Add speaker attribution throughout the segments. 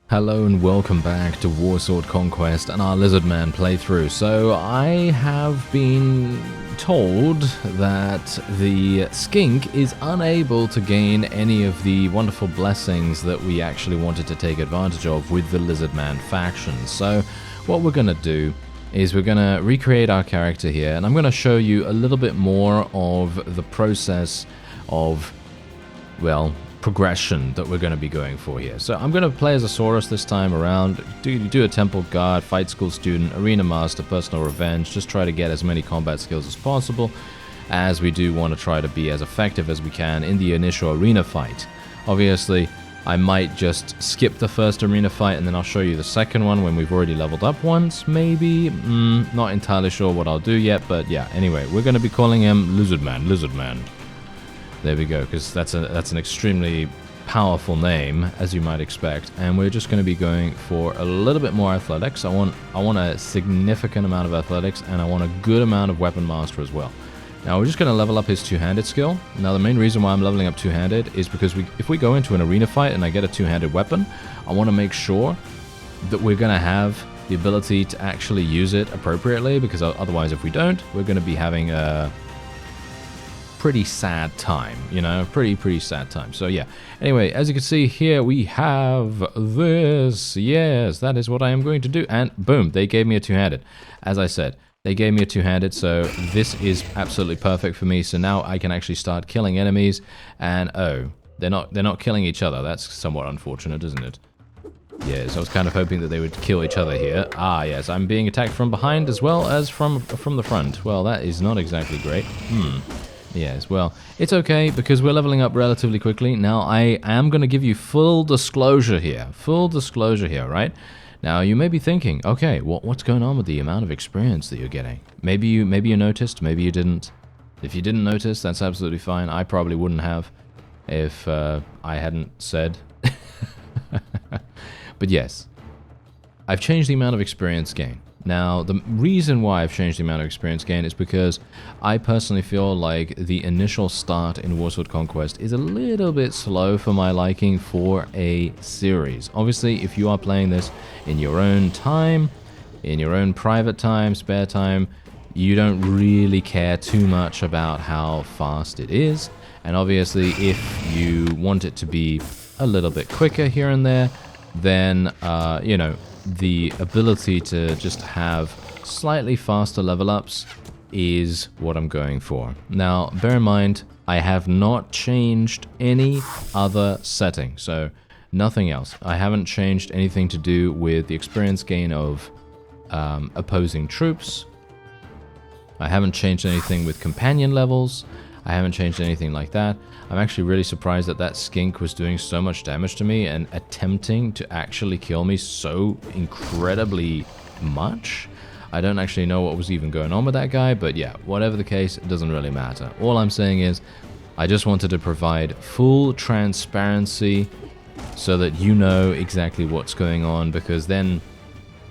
Speaker 1: Hello and welcome back to WARSWORD Conquest and our LIZARDMAN playthrough. So I have been told that the skink is unable to gain any of the wonderful blessings that we actually wanted to take advantage of with the LIZARDMAN faction. So what we're going to do is we're going to recreate our character here, and I'm going to show you a little bit more of the process of, well, progression that we're going to be going for here. So I'm going to play as a Saurus this time around, do a temple guard, fight school student, arena master, personal revenge, just try to get as many combat skills as possible, as we do want to try to be as effective as we can in the initial arena fight. Obviously, I might just skip the first arena fight and then I'll show you the second one when we've already leveled up once, maybe. Not entirely sure what I'll do yet, but yeah, anyway, we're going to be calling him LIZARDMAN. There we go, because that's an extremely powerful name, as you might expect, and we're just going to be going for a little bit more athletics. I want a significant amount of athletics, and I want a good amount of weapon master as well. Now we're just going to level up his two-handed skill. Now the main reason why I'm leveling up two-handed is because if we go into an arena fight and I get a two-handed weapon, I want to make sure that we're going to have the ability to actually use it appropriately, because otherwise if we don't, we're going to be having a pretty sad time, you know, pretty sad time. So yeah, anyway, as you can see here, we have this. Yes, that is what I am going to do, and boom, they gave me a two-handed. As I said, they gave me a two-handed, so this is absolutely perfect for me. So now I can actually start killing enemies, and oh, they're not killing each other. That's somewhat unfortunate, isn't it? Yes, I was kind of hoping that they would kill each other here. Ah, yes, I'm being attacked from behind as well as from the front. Well, that is not exactly great. Yes, well, it's okay because we're leveling up relatively quickly. Now, I am going to give you full disclosure here. Full disclosure here, right? Now, you may be thinking, okay, what's going on with the amount of experience that you're getting? Maybe you noticed, maybe you didn't. If you didn't notice, that's absolutely fine. I probably wouldn't have if I hadn't said. But yes, I've changed the amount of experience gain. Now, the reason why I've changed the amount of experience gain is because I personally feel like the initial start in WARSWORD Conquest is a little bit slow for my liking for a series. Obviously, if you are playing this in your own time, in your own private time, spare time, you don't really care too much about how fast it is. And obviously, if you want it to be a little bit quicker here and there, then, you know, the ability to just have slightly faster level ups is what I'm going for. Now, bear in mind, I have not changed any other setting, so nothing else. I haven't changed anything to do with the experience gain of opposing troops. I haven't changed anything with companion levels. I haven't changed anything like that. I'm actually really surprised that that skink was doing so much damage to me and attempting to actually kill me so incredibly much. I don't actually know what was even going on with that guy, but yeah, whatever the case, it doesn't really matter. All I'm saying is, I just wanted to provide full transparency so that you know exactly what's going on, because then,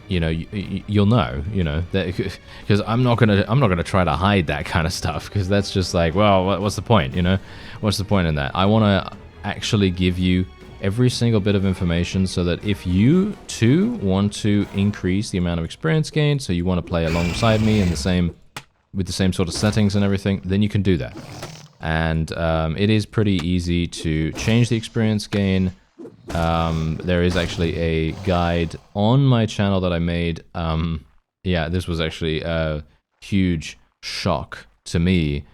Speaker 1: you know, you'll know, you know, because I'm not gonna try to hide that kind of stuff, because that's just like, well, what's the point, you know? What's the point in that? I want to actually give you every single bit of information so that if you too want to increase the amount of experience gained, so you want to play alongside me in with the same sort of settings and everything, then you can do that. And it is pretty easy to change the experience gain. There is actually a guide on my channel that I made. Yeah, this was actually a huge shock to me,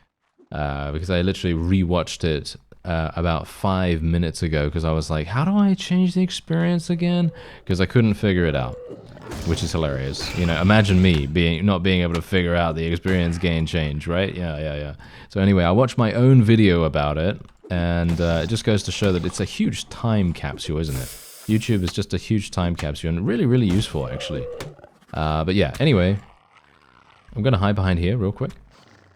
Speaker 1: because I literally rewatched it about 5 minutes ago, because I was like, how do I change the experience again? Because I couldn't figure it out, which is hilarious. You know, imagine me not being able to figure out the experience gain change, right? Yeah. So anyway, I watched my own video about it, and it just goes to show that it's a huge time capsule, isn't it? YouTube is just a huge time capsule, and really, really useful, actually. But yeah, anyway, I'm going to hide behind here real quick.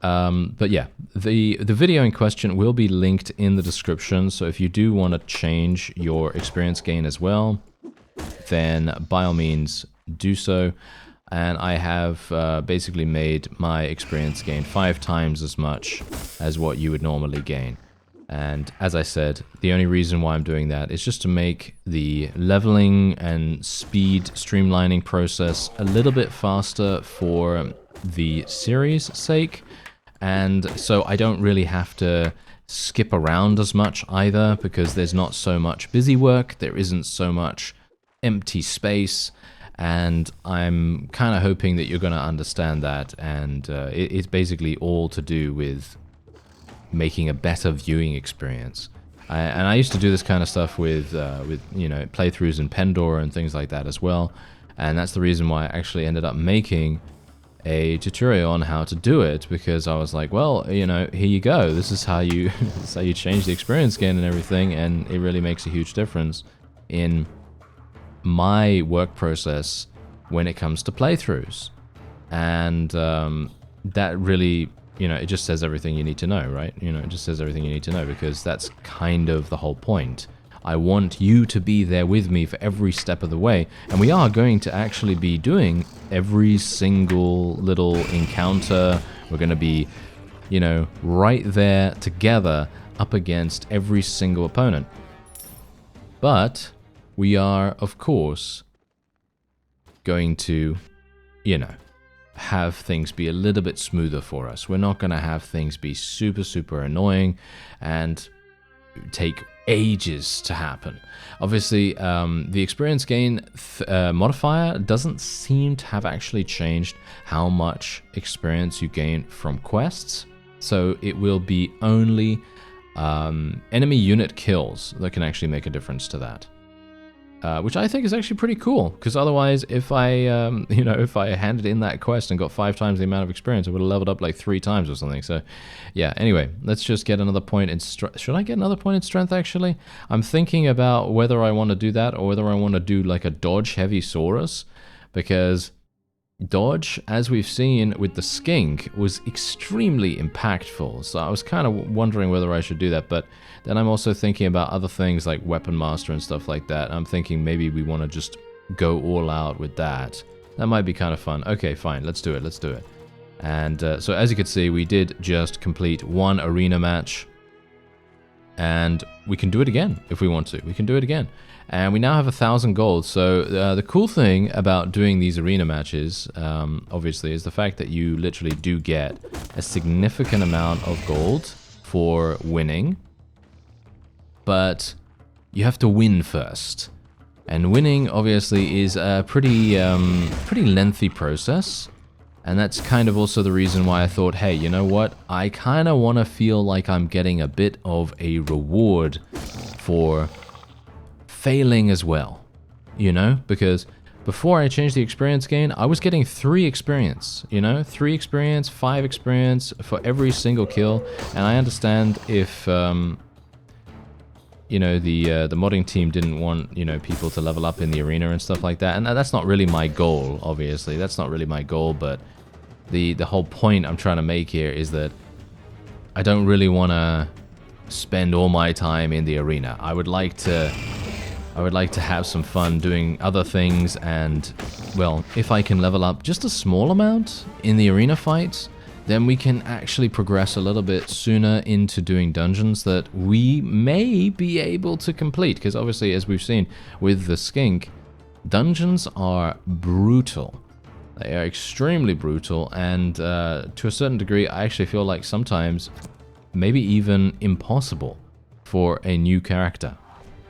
Speaker 1: But yeah, the video in question will be linked in the description, so if you do want to change your experience gain as well, then by all means do so. And I have basically made my experience gain 5 times as much as what you would normally gain. And as I said, the only reason why I'm doing that is just to make the leveling and speed streamlining process a little bit faster for the series' sake. And so I don't really have to skip around as much either, because there's not so much busy work, there isn't so much empty space, and I'm kind of hoping that you're going to understand that, and it's basically all to do with making a better viewing experience. And I used to do this kind of stuff with you know, playthroughs in Pendor and things like that as well, and that's the reason why I actually ended up making a tutorial on how to do it, because I was like, well, you know, here you go, this is how you this is how you change the experience gain and everything, and it really makes a huge difference in my work process when it comes to playthroughs. And that really, you know, it just says everything you need to know, right? You know, it just says everything you need to know, because that's kind of the whole point. I want you to be there with me for every step of the way, and we are going to actually be doing every single little encounter. We're going to be, you know, right there together up against every single opponent. But we are, of course, going to, you know, have things be a little bit smoother for us. We're not going to have things be super, super annoying and take ages to happen. Obviously, the experience gain modifier doesn't seem to have actually changed how much experience you gain from quests. So it will be only enemy unit kills that can actually make a difference to that. Which I think is actually pretty cool, because otherwise, if I, you know, if I handed in that quest and got 5 times the amount of experience, I would have leveled up like 3 times or something. So, yeah. Anyway, let's just get another point in strength. Should I get another point in strength? Actually, I'm thinking about whether I want to do that or whether I want to do like a dodge heavy Saurus, because dodge, as we've seen with the skink, was extremely impactful. So I was kind of wondering whether I should do that, but then I'm also thinking about other things like Weapon Master and stuff like that. I'm thinking maybe we want to just go all out with that. That might be kind of fun. Okay, fine, let's do it, let's do it. And so as you can see, we did just complete 1 arena match, and we can do it again if we want to. We can do it again. And we now have 1,000 gold. So the cool thing about doing these arena matches, obviously, is the fact that you literally do get a significant amount of gold for winning. But you have to win first. And winning, obviously, is a pretty lengthy process. And that's kind of also the reason why I thought, hey, you know what? I kind of want to feel like I'm getting a bit of a reward for failing as well, you know, because before I changed the experience gain, I was getting 3 experience, you know, 3 experience, 5 experience for every single kill. And I understand if, you know, the modding team didn't want, you know, people to level up in the arena and stuff like that. And that's not really my goal, obviously. That's not really my goal, but the whole point I'm trying to make here is that I don't really want to spend all my time in the arena. I would like to have some fun doing other things, and, well, if I can level up just a small amount in the arena fights, then we can actually progress a little bit sooner into doing dungeons that we may be able to complete. Because obviously, as we've seen with the skink, dungeons are brutal. They are extremely brutal, and to a certain degree, I actually feel like sometimes maybe even impossible for a new character.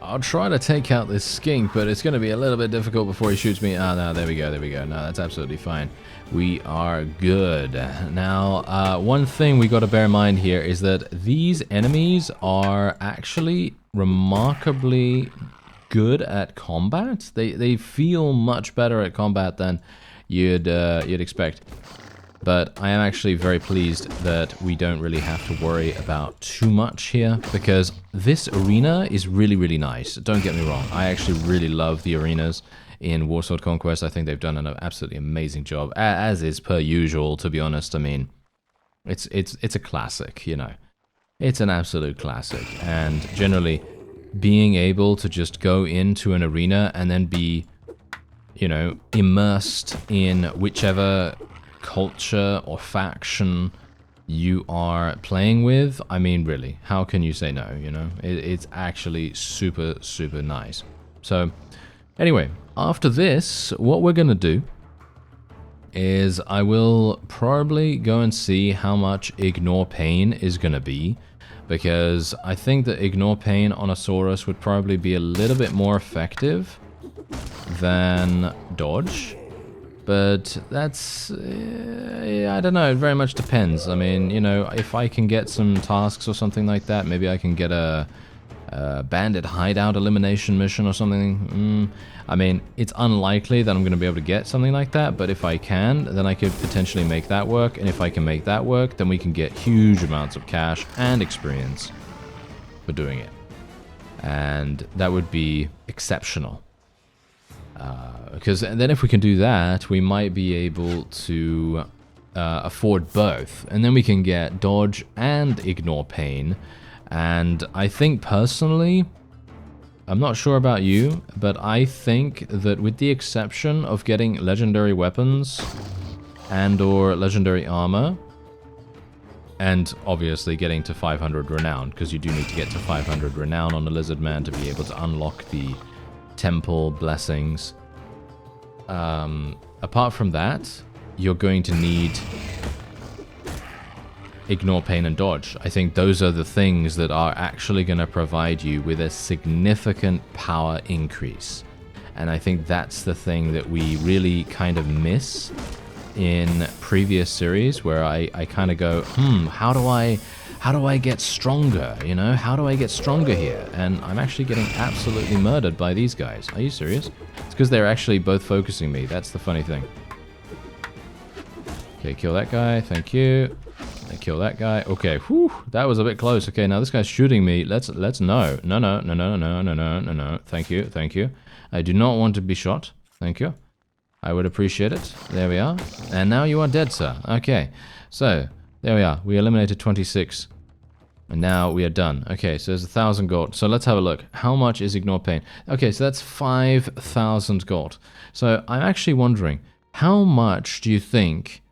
Speaker 1: I'll try to take out this skink, but it's going to be a little bit difficult before he shoots me. Ah, no, there we go, there we go. No, that's absolutely fine. We are good. Now, one thing we got to bear in mind here is that these enemies are actually remarkably good at combat. They feel much better at combat than you'd expect. But I am actually very pleased that we don't really have to worry about too much here, because this arena is really, really nice. Don't get me wrong. I actually really love the arenas in WARSWORD Conquest. I think they've done an absolutely amazing job, as is per usual, to be honest. I mean, it's a classic, you know. It's an absolute classic. And generally, being able to just go into an arena and then be, you know, immersed in whichever culture or faction you are playing with, I mean, really, how can you say no, you know? It's actually super, super nice. So, anyway, after this, what we're going to do is I will probably go and see how much Ignore Pain is going to be, because I think that Ignore Pain on a Saurus would probably be a little bit more effective than Dodge. But that's, I don't know, it very much depends. I mean, you know, if I can get some tasks or something like that, maybe I can get a bandit hideout elimination mission or something. I mean, it's unlikely that I'm going to be able to get something like that, but if I can, then I could potentially make that work, and if I can make that work, then we can get huge amounts of cash and experience for doing it. And that would be exceptional. Because then if we can do that, we might be able to afford both. And then we can get Dodge and Ignore Pain. And I think personally, I'm not sure about you, but I think that with the exception of getting legendary weapons and or legendary armor, and obviously getting to 500 renown, because you do need to get to 500 renown on the Lizardman to be able to unlock the temple blessings. Apart from that, you're going to need Ignore Pain and Dodge. I think those are the things that are actually going to provide you with a significant power increase. And I think that's the thing that we really kind of miss in previous series, where I kind of go, how do I get stronger? You know, how do I get stronger here? And I'm actually getting absolutely murdered by these guys. Are you serious? It's because they're actually both focusing me. That's the funny thing. Okay, kill that guy. Thank you. And kill that guy. Okay, whew, that was a bit close. Okay, now this guy's shooting me. Let's no. No. Thank you, thank you. I do not want to be shot. Thank you. I would appreciate it. There we are. And now you are dead, sir. Okay, so there we are. We eliminated 26. And now we are done. Okay, so there's 1,000 gold. So let's have a look. How much is Ignore Pain? Okay, so that's 5,000 gold. So I'm actually wondering, how much do you think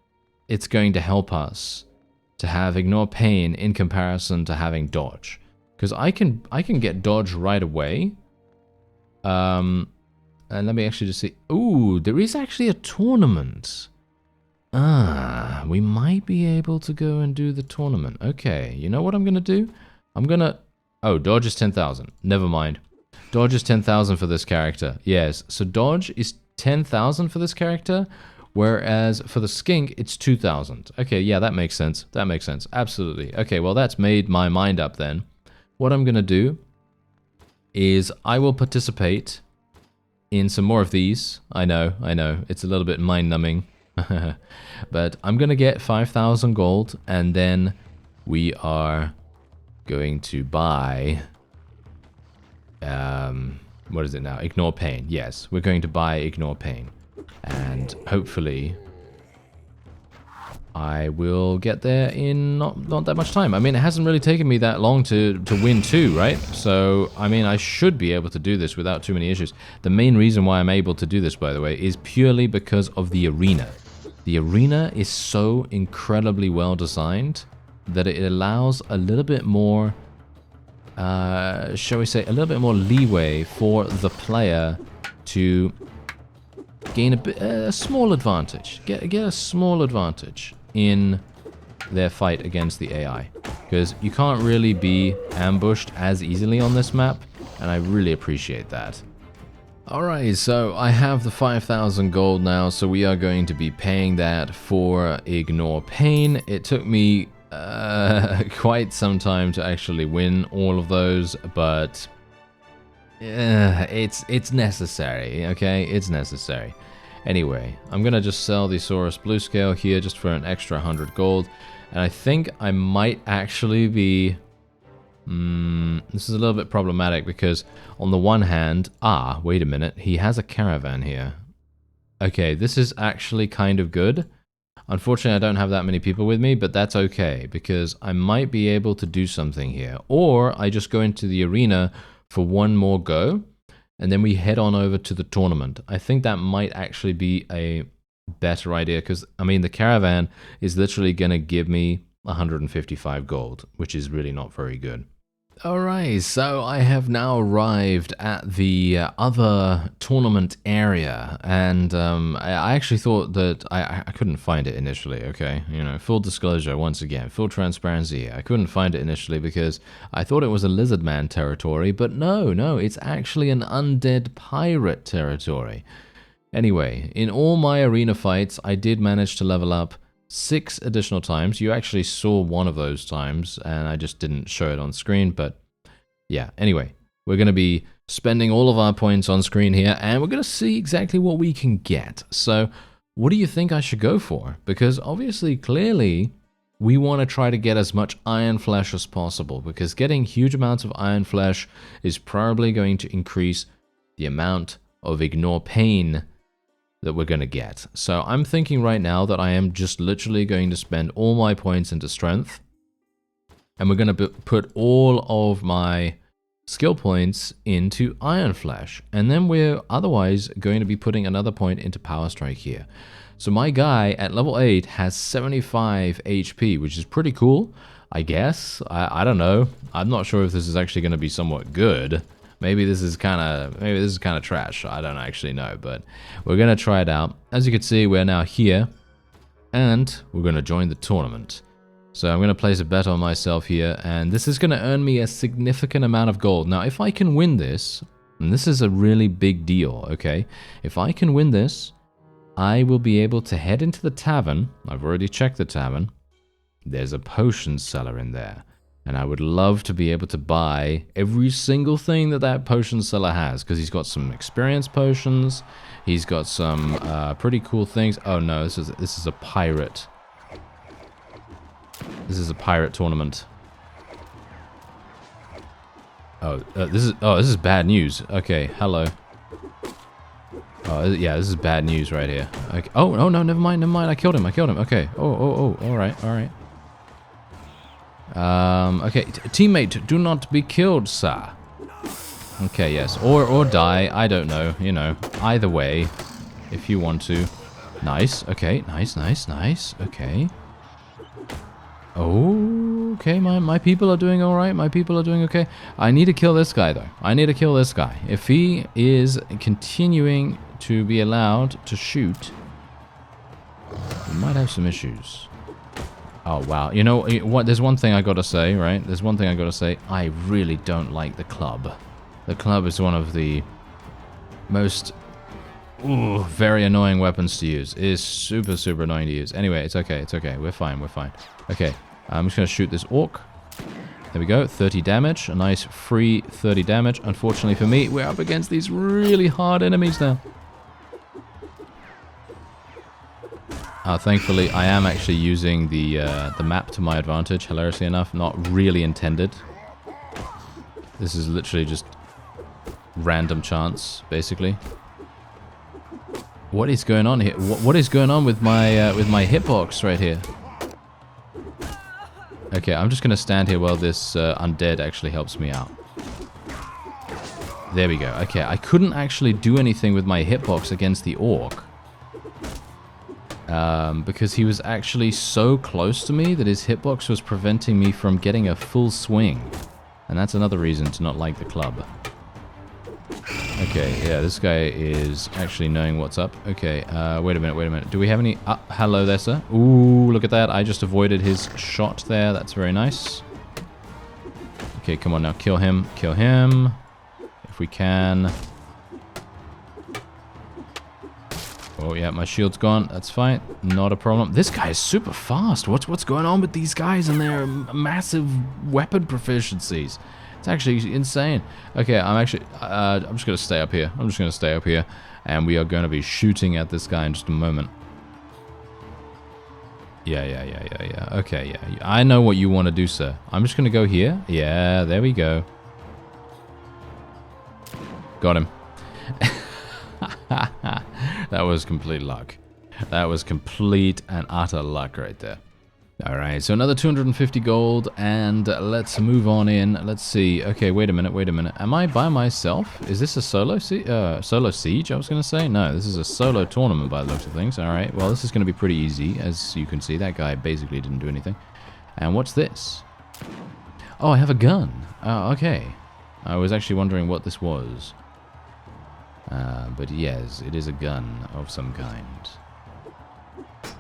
Speaker 1: it's going to help us to have Ignore Pain in comparison to having Dodge? Because I can get Dodge right away. And let me actually just see. Ooh, there is actually a tournament. Ah, we might be able to go and do the tournament. Okay, you know what I'm going to do? I'm going to... Oh, Dodge is 10,000. Never mind. Dodge is 10,000 for this character. Yes, so Dodge is 10,000 for this character, whereas for the Skink, it's 2,000. Okay, yeah, that makes sense. That makes sense. Absolutely. Okay, well, that's made my mind up then. What I'm going to do is I will participate in some more of these. I know. It's a little bit mind-numbing. But I'm going to get 5,000 gold, and then we are going to buy... what is it now? Ignore Pain. Yes, we're going to buy Ignore Pain. And hopefully I will get there in not that much time. I mean, it hasn't really taken me that long to win too, right? So, I mean, I should be able to do this without too many issues. The main reason why I'm able to do this, by the way, is purely because of the arena. The arena is so incredibly well designed that it allows a little bit more, shall we say, a little bit more leeway for the player to gain a small advantage, get a small advantage in their fight against the AI, because you can't really be ambushed as easily on this map, and I really appreciate that. Alright, so I have the 5,000 gold now, so we are going to be paying that for Ignore Pain. It took me quite some time to actually win all of those, but it's necessary, okay? It's necessary. Anyway, I'm gonna just sell the Saurus Blue Scale here just for an extra 100 gold, and I think I might actually be... this is a little bit problematic because on the one hand... Ah, wait a minute, he has a caravan here. Okay, this is actually kind of good. Unfortunately, I don't have that many people with me, but that's okay, because I might be able to do something here. Or I just go into the arena for one more go, and then we head on over to the tournament. I think that might actually be a better idea, because, I mean, the caravan is literally going to give me 155 gold, which is really not very good. Alright, so I have now arrived at the other tournament area, and I actually thought that I couldn't find it initially, okay? You know, full disclosure, once again, full transparency. I couldn't find it initially because I thought it was a Lizardman territory, but no, it's actually an undead pirate territory. Anyway, in all my arena fights, I did manage to level up 6 additional times. You actually saw one of those times, and I just didn't show it on screen, but yeah. Anyway, we're going to be spending all of our points on screen here, and we're going to see exactly what we can get. So, what do you think I should go for? Because obviously, clearly, we want to try to get as much Iron Flesh as possible, because getting huge amounts of Iron Flesh is probably going to increase the amount of Ignore Pain that we're going to get. So I'm thinking right now that I am just literally going to spend all my points into strength, and we're going to put all of my skill points into Iron Flesh, and then we're otherwise going to be putting another point into Power Strike here. So my guy at level 8 has 75 HP, which is pretty cool, I guess. I don't know. I'm not sure if this is actually going to be somewhat good. Maybe this is kind of trash. I don't actually know, but we're gonna try it out. As you can see, we're now here, and we're gonna join the tournament. So I'm gonna place a bet on myself here, and this is gonna earn me a significant amount of gold. Now, if I can win this, and this is a really big deal, okay? If I can win this, I will be able to head into the tavern. I've already checked the tavern. There's a potion seller in there. And I would love to be able to buy every single thing that that potion seller has, because he's got some experience potions, he's got some pretty cool things. Oh no, this is a pirate. This is a pirate tournament. Oh, this is bad news. Okay, hello. Oh yeah, this is bad news right here. Okay. Oh no, never mind. I killed him. Okay. Oh, all right. Okay, teammate, do not be killed, sir. Okay, yes, or die, I don't know, you know, either way, if you want to. Nice, okay, nice, okay. Oh, okay, my people are doing alright, my people are doing okay. I need to kill this guy, though. I need to kill this guy. If he is continuing to be allowed to shoot, we might have some issues. Oh, wow. You know what? There's one thing I gotta say, right? There's one thing I gotta say. I really don't like the club. The club is one of the most very annoying weapons to use. It is super annoying to use. Anyway, it's okay. We're fine. Okay, I'm just gonna shoot this orc. There we go. 30 damage. A nice free 30 damage. Unfortunately for me, we're up against these really hard enemies now. Thankfully, I am actually using the map to my advantage, hilariously enough. Not really intended. This is literally just random chance, basically. What is going on here? What is going on with my hitbox right here? Okay, I'm just going to stand here while this undead actually helps me out. There we go. Okay, I couldn't actually do anything with my hitbox against the orc. Because he was actually so close to me that his hitbox was preventing me from getting a full swing. And that's another reason to not like the club. Okay, yeah, this guy is actually knowing what's up. Okay, wait a minute. Do we have any... hello there, sir. Ooh, look at that. I just avoided his shot there. That's very nice. Okay, come on now. Kill him. If we can... Oh yeah, my shield's gone. That's fine. Not a problem. This guy is super fast. What's going on with these guys and their massive weapon proficiencies? It's actually insane. Okay, I'm just gonna stay up here. And we are going to be shooting at this guy in just a moment. Yeah. Okay, yeah. I know what you want to do, sir. I'm just gonna go here. Yeah, there we go. Got him. That was complete luck. That was complete and utter luck right there. Alright, so another 250 gold, and let's move on in. Let's see. Okay, wait a minute. Am I by myself? Is this a solo siege, I was going to say? No, this is a solo tournament by the looks of things. Alright, well, this is going to be pretty easy. As you can see, that guy basically didn't do anything. And what's this? Oh, I have a gun. Oh, okay. I was actually wondering what this was. But yes, it is a gun of some kind.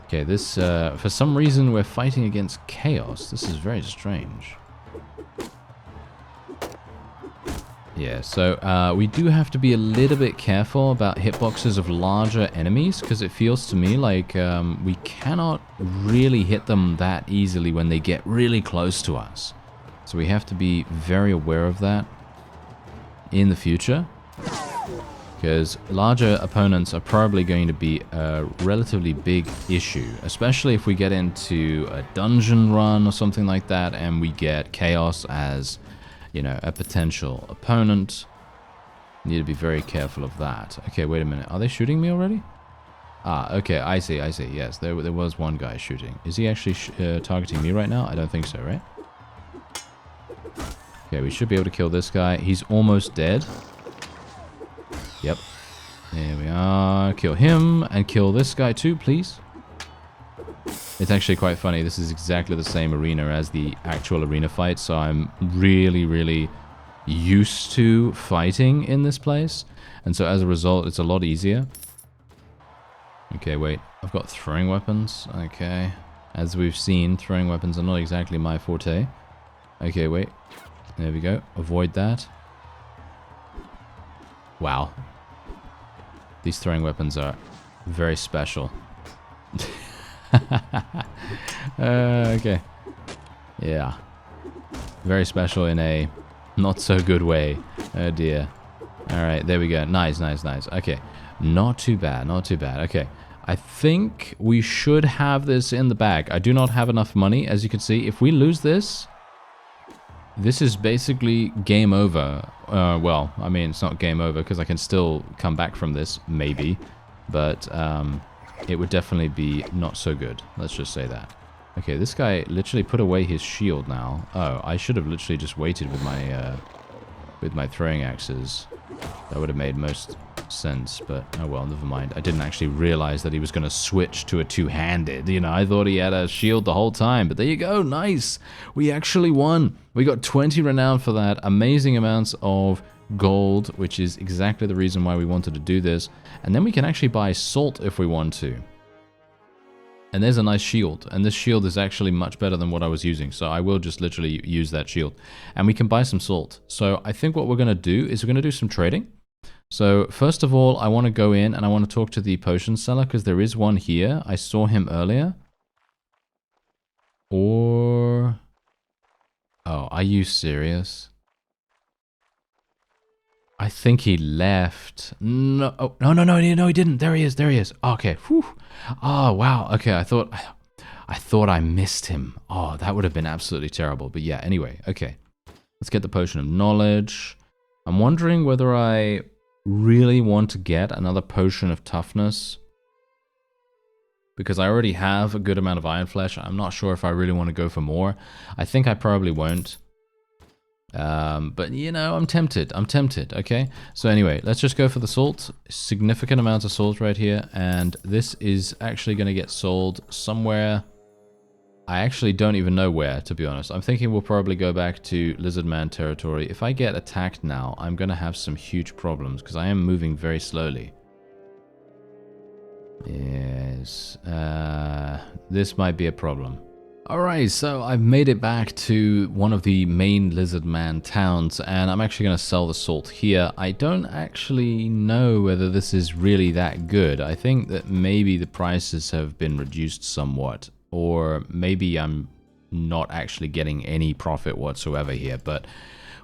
Speaker 1: Okay, this, for some reason we're fighting against chaos. This is very strange. Yeah, so we do have to be a little bit careful about hitboxes of larger enemies, because it feels to me like we cannot really hit them that easily when they get really close to us. So we have to be very aware of that in the future, because larger opponents are probably going to be a relatively big issue, especially if we get into a dungeon run or something like that and we get chaos as, you know, a potential opponent. Need to be very careful of that. Okay, wait a minute. Are they shooting me already? Ah, okay, I see, I see. Yes, there was one guy shooting. Is he actually targeting me right now? I don't think so, right? Okay, we should be able to kill this guy. He's almost dead. Yep. There we are. Kill him and kill this guy too, please. It's actually quite funny. This is exactly the same arena as the actual arena fight, so I'm really, really used to fighting in this place. And so as a result, it's a lot easier. Okay, wait. I've got throwing weapons. Okay. As we've seen, throwing weapons are not exactly my forte. Okay, wait. There we go. Avoid that. Wow. These throwing weapons are very special. Okay. Yeah. Very special in a not so good way. Oh dear. Alright, there we go. Nice, nice, nice. Okay. Not too bad, not too bad. Okay. I think we should have this in the bag. I do not have enough money, as you can see. If we lose this, this is basically game over. Well, I mean, it's not game over because I can still come back from this, maybe. But it would definitely be not so good. Let's just say that. Okay, this guy literally put away his shield now. Oh, I should have literally just waited with my throwing axes. That would have made most sense, but oh well, never mind. I didn't actually realize that he was going to switch to a two-handed. You know, I thought he had a shield the whole time, but there you go. Nice. We actually won. We got 20 renown for that. Amazing amounts of gold, which is exactly the reason why we wanted to do this. And then we can actually buy salt if we want to. And there's a nice shield, and this shield is actually much better than what I was using, so I will just literally use that shield. And we can buy some salt. So I think what we're going to do is we're going to do some trading. So first of all, I want to go in and I want to talk to the potion seller, because there is one here. I saw him earlier. Or... oh, are you serious? I think he left. No, oh, no, he didn't. There he is, there he is. Okay, whew. Oh, wow. Okay, I thought I missed him. Oh, that would have been absolutely terrible. But yeah, anyway, okay. Let's get the potion of knowledge. I'm wondering whether I really want to get another potion of toughness, because I already have a good amount of iron flesh. I'm not sure if I really want to go for more. I think I probably won't. But you know, I'm tempted, okay? So anyway, let's just go for the salt. Significant amounts of salt right here, and this is actually going to get sold somewhere. I actually don't even know where, to be honest. I'm thinking we'll probably go back to Lizardman territory. If I get attacked now, I'm going to have some huge problems, because I am moving very slowly. Yes, this might be a problem. Alright, so I've made it back to one of the main Lizardman towns, and I'm actually going to sell the salt here. I don't actually know whether this is really that good. I think that maybe the prices have been reduced somewhat, or maybe I'm not actually getting any profit whatsoever here, but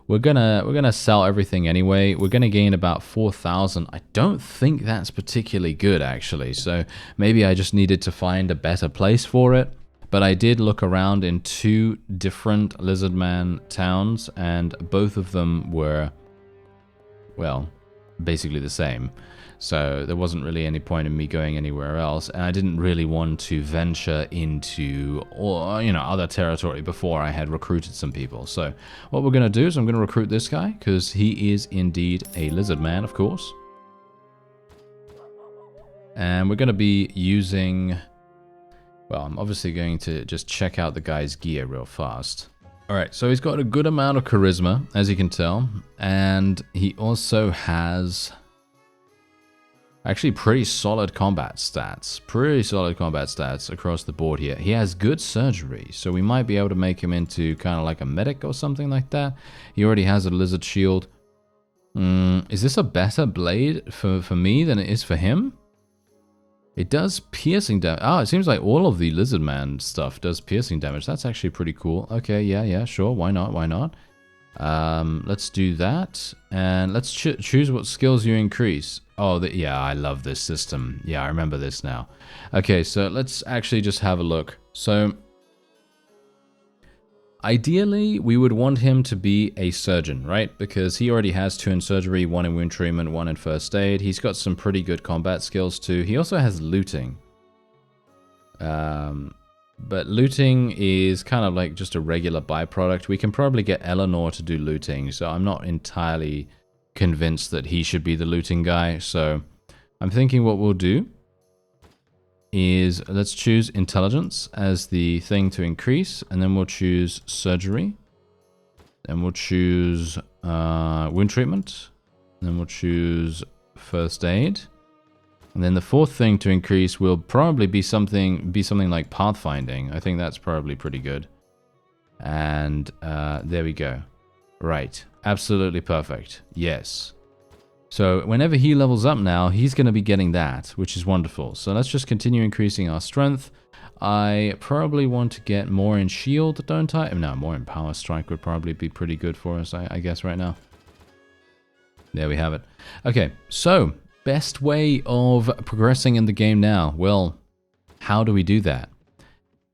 Speaker 1: we're gonna sell everything anyway. We're gonna gain about 4,000. I don't think that's particularly good, actually, so maybe I just needed to find a better place for it. But I did look around in 2 different Lizardman towns, and both of them were, well, basically the same. So there wasn't really any point in me going anywhere else, and I didn't really want to venture into, or you know, other territory before I had recruited some people. So what we're going to do is I'm going to recruit this guy, because he is indeed a Lizardman, of course. And we're going to be using Well, I'm obviously going to just check out the guy's gear real fast. Alright, so he's got a good amount of charisma, as you can tell. And he also has actually pretty solid combat stats. Pretty solid combat stats across the board here. He has good surgery, so we might be able to make him into kind of like a medic or something like that. He already has a lizard shield. Is this a better blade for me than it is for him? It does piercing damage. Oh, it seems like all of the Lizardman stuff does piercing damage. That's actually pretty cool. Okay, yeah, sure. Why not? Why not? Let's do that. And let's choose what skills you increase. Oh, yeah, I love this system. Yeah, I remember this now. Okay, so let's actually just have a look. So, ideally, we would want him to be a surgeon, right? Because he already has 2 in surgery, 1 in wound treatment, 1 in first aid. He's got some pretty good combat skills too. He also has looting. But looting is kind of like just a regular byproduct. We can probably get Eleanor to do looting, so I'm not entirely convinced that he should be the looting guy. So I'm thinking what we'll do is let's choose intelligence as the thing to increase, and then we'll choose surgery, then we'll choose wound treatment, then we'll choose first aid, and then the 4th thing to increase will probably be something like pathfinding. I think that's probably pretty good. And there we go. Right, absolutely perfect. Yes. So whenever he levels up now, he's going to be getting that, which is wonderful. So let's just continue increasing our strength. I probably want to get more in shield, don't I? No, more in power strike would probably be pretty good for us, I guess, right now. There we have it. Okay, so best way of progressing in the game now. Well, how do we do that?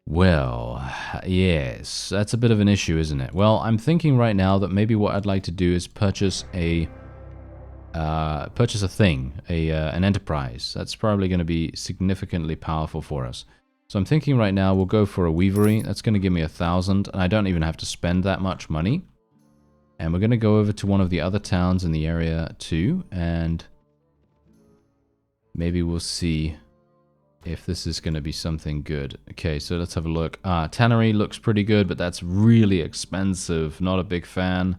Speaker 1: Well, yes, that's a bit of an issue, isn't it? Well, I'm thinking right now that maybe what I'd like to do is purchase a thing, an enterprise. That's probably going to be significantly powerful for us. So I'm thinking right now we'll go for a weavery. That's going to give me 1,000, and I don't even have to spend that much money. And we're going to go over to one of the other towns in the area too, and maybe we'll see if this is going to be something good. Okay, so let's have a look. Tannery looks pretty good, but that's really expensive. Not a big fan.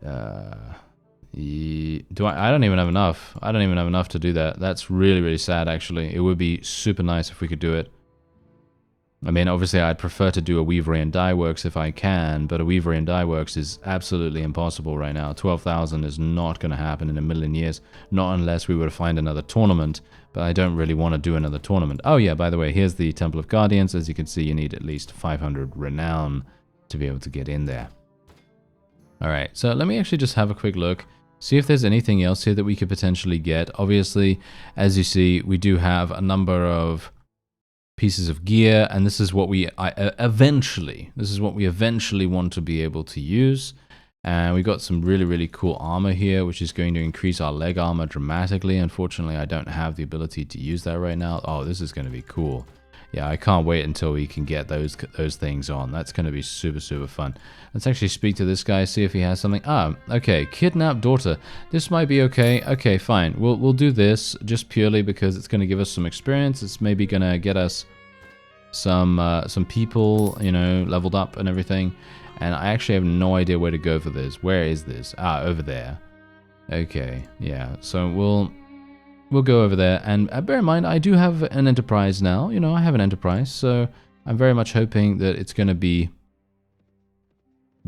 Speaker 1: I don't even have enough. I don't even have enough to do that. That's really, really sad, actually. It would be super nice if we could do it. I mean, obviously, I'd prefer to do a Weavery and Dye Works if I can, but a Weavery and Dye Works is absolutely impossible right now. 12,000 is not going to happen in a million years, not unless we were to find another tournament, but I don't really want to do another tournament. Oh yeah, by the way, here's the Temple of Guardians. As you can see, you need at least 500 renown to be able to get in there. Alright, so let me actually just have a quick look, see if there's anything else here that we could potentially get. Obviously, as you see, we do have a number of pieces of gear, and this is what we eventually want to be able to use. And we got some really, really cool armor here, which is going to increase our leg armor dramatically. Unfortunately, I don't have the ability to use that right now. Oh, this is going to be cool. Yeah, I can't wait until we can get those things on. That's going to be super, super fun. Let's actually speak to this guy, see if he has something. Ah, okay, kidnapped daughter. This might be okay. Okay, fine. We'll do this just purely because it's going to give us some experience. It's maybe going to get us some people, you know, leveled up and everything. And I actually have no idea where to go for this. Where is this? Ah, over there. Okay, yeah. So we'll go over there, and bear in mind, I do have an enterprise now. You know, I have an enterprise, so I'm very much hoping that it's going to be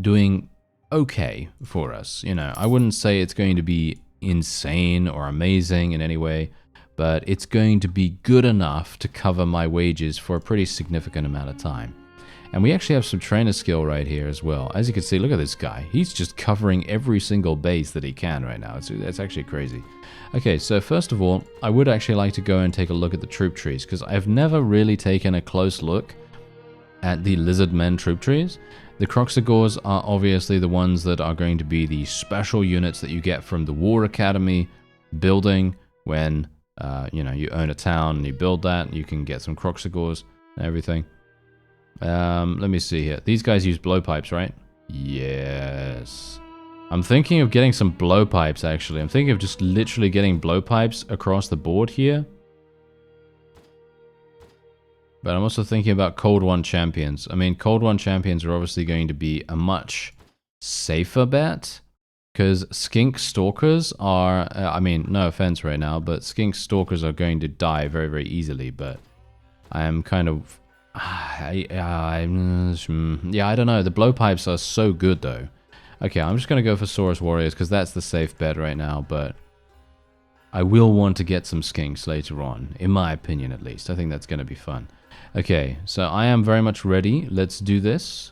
Speaker 1: doing okay for us. You know, I wouldn't say it's going to be insane or amazing in any way, but it's going to be good enough to cover my wages for a pretty significant amount of time. And we actually have some trainer skill right here as well. As you can see, look at this guy. He's just covering every single base that he can right now. It's actually crazy. Okay, so first of all, I would actually like to go and take a look at the troop trees, because I've never really taken a close look at the Lizardmen troop trees. The Croxagores are obviously the ones that are going to be the special units that you get from the War Academy building when, you know, you own a town and you build that. You can get some Croxagores and everything. Let me see here. These guys use blowpipes, right? Yes. I'm thinking of getting some blowpipes, actually. I'm thinking of just literally getting blowpipes across the board here. But I'm also thinking about Cold One champions. I mean, Cold One champions are obviously going to be a much safer bet. Because Skink Stalkers are, I mean, no offense right now, but Skink Stalkers are going to die very, very easily. But I am kind of, yeah, I don't know. The blowpipes are so good though. Okay, I'm just going to go for Saurus Warriors because that's the safe bet right now. But I will want to get some skinks later on, in my opinion at least. I think that's going to be fun. Okay, so I am very much ready. Let's do this.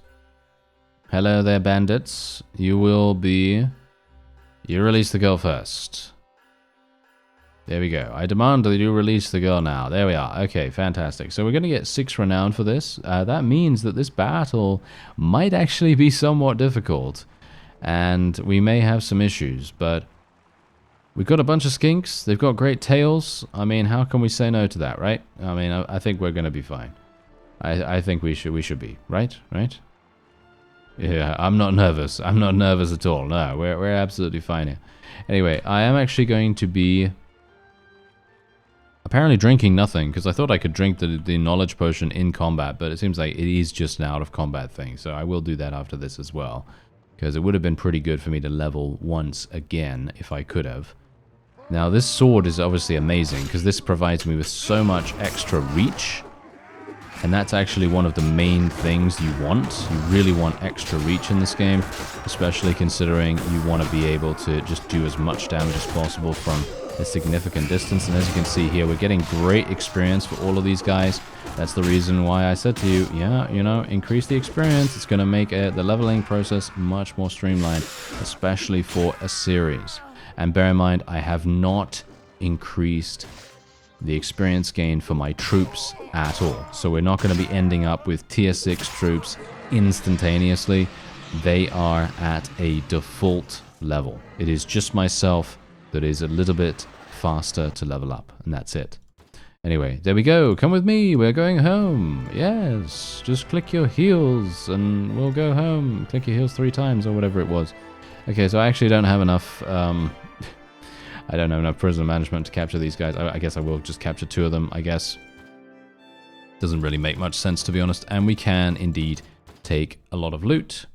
Speaker 1: Hello there, bandits. You will be... You release the girl first. There we go. I demand that you release the girl now. There we are. Okay, fantastic. So we're going to get 6 renown for this. That means that this battle might actually be somewhat difficult. And we may have some issues, but... We've got a bunch of skinks. They've got great tails. I mean, how can we say no to that, right? I mean, I think we're going to be fine. I think we should be, right? Right? Yeah, I'm not nervous. I'm not nervous at all. No, we're absolutely fine here. Anyway, I am actually going to be apparently drinking nothing because I thought I could drink the knowledge potion in combat, but it seems like it is just an out of combat thing. So I will do that after this as well because it would have been pretty good for me to level once again if I could have. Now, this sword is obviously amazing because this provides me with so much extra reach. And that's actually one of the main things you want. You really want extra reach in this game, especially considering you want to be able to just do as much damage as possible from a significant distance. And as you can see here, we're getting great experience for all of these guys. That's the reason why I said to you, yeah, you know, increase the experience. It's going to make the leveling process much more streamlined, especially for a series. And bear in mind, I have not increased the experience gain for my troops at all. So we're not going to be ending up with tier 6 troops instantaneously. They are at a default level. It is just myself that is a little bit faster to level up, and that's it. Anyway, there we go. Come with me. We're going home. Yes. Just click your heels and we'll go home. Click your heels 3 times or whatever it was. Okay, so I actually don't have enough... I don't have enough prisoner management to capture these guys. I guess I will just capture 2 of them, I guess. Doesn't really make much sense, to be honest. And we can, indeed, take a lot of loot.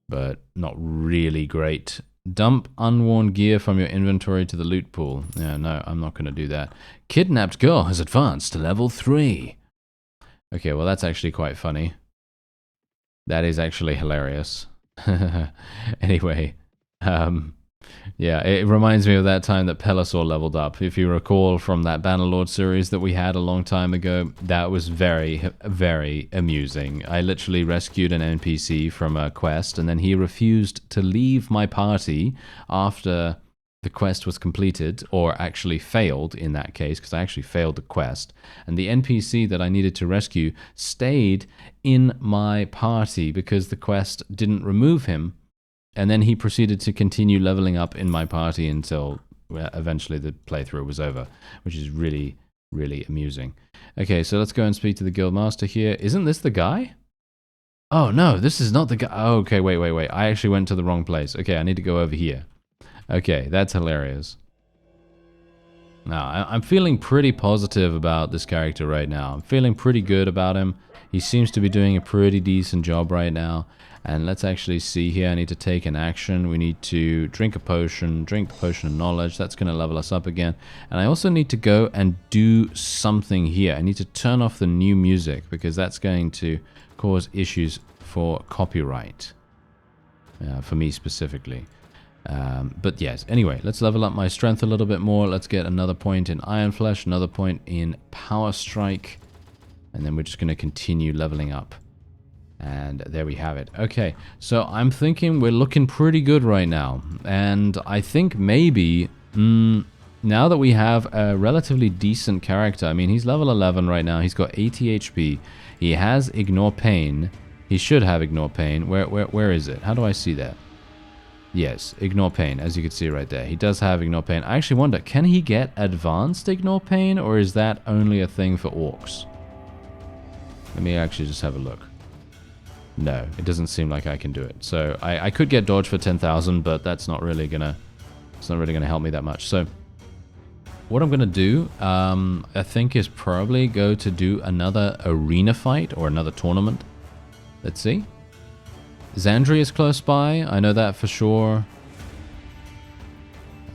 Speaker 1: But not really great. Dump unworn gear from your inventory to the loot pool. Yeah, no, I'm not going to do that. Kidnapped girl has advanced to level 3. Okay, well, that's actually quite funny. That is actually hilarious. Anyway, yeah, it reminds me of that time that Pelisor leveled up. If you recall from that Bannerlord series that we had a long time ago, that was very, very amusing. I literally rescued an NPC from a quest, and then he refused to leave my party after the quest was completed, or actually failed in that case, because I actually failed the quest. And the NPC that I needed to rescue stayed in my party because the quest didn't remove him. And then he proceeded to continue leveling up in my party until eventually the playthrough was over, which is really, really amusing. Okay, so let's go and speak to the Guildmaster here. Isn't this the guy? Oh, no, this is not the guy. Oh, okay, wait. I actually went to the wrong place. Okay, I need to go over here. Okay, that's hilarious. Now, I'm feeling pretty positive about this character right now. I'm feeling pretty good about him. He seems to be doing a pretty decent job right now. And let's actually see here. I need to take an action. We need to drink a potion, drink the potion of knowledge. That's going to level us up again. And I also need to go and do something here. I need to turn off the new music because that's going to cause issues for copyright. For me specifically. But yes, anyway, let's level up my strength a little bit more. Let's get another point in Iron Flesh, another point in Power Strike. And then we're just going to continue leveling up. And there we have it. Okay, so I'm thinking we're looking pretty good right now. And I think maybe, now that we have a relatively decent character, I mean, he's level 11 right now. He's got 80 HP. He has Ignore Pain. He should have Ignore Pain. Where is it? How do I see that? Yes, Ignore Pain, as you can see right there. He does have Ignore Pain. I actually wonder, can he get Advanced Ignore Pain, or is that only a thing for orcs? Let me actually just have a look. No, it doesn't seem like I can do it. So I could get dodge for 10,000, but that's not really gonna help me that much. So what I'm going to do, I think, is probably go to do another arena fight or another tournament. Let's see. Xandria is close by. I know that for sure.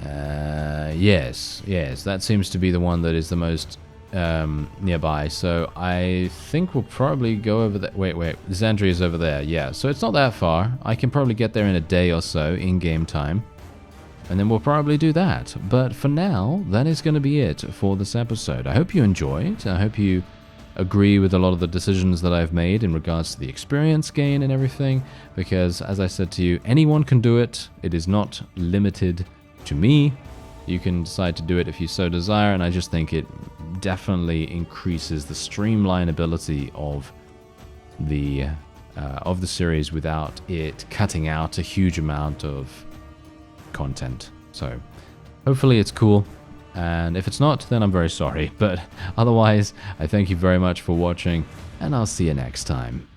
Speaker 1: Yes. That seems to be the one that is the most nearby. So I think we'll probably go over there. Wait. Xandria is over there. Yeah, so it's not that far. I can probably get there in a day or so in game time. And then we'll probably do that. But for now, that is going to be it for this episode. I hope you enjoyed. I hope you agree with a lot of the decisions that I've made in regards to the experience gain and everything. Because, as I said to you, anyone can do it. It is not limited to me. You can decide to do it if you so desire. And I just think it definitely increases the streamlinability of the series without it cutting out a huge amount of content. So hopefully it's cool, and if it's not, then I'm very sorry, but otherwise I thank you very much for watching, and I'll see you next time.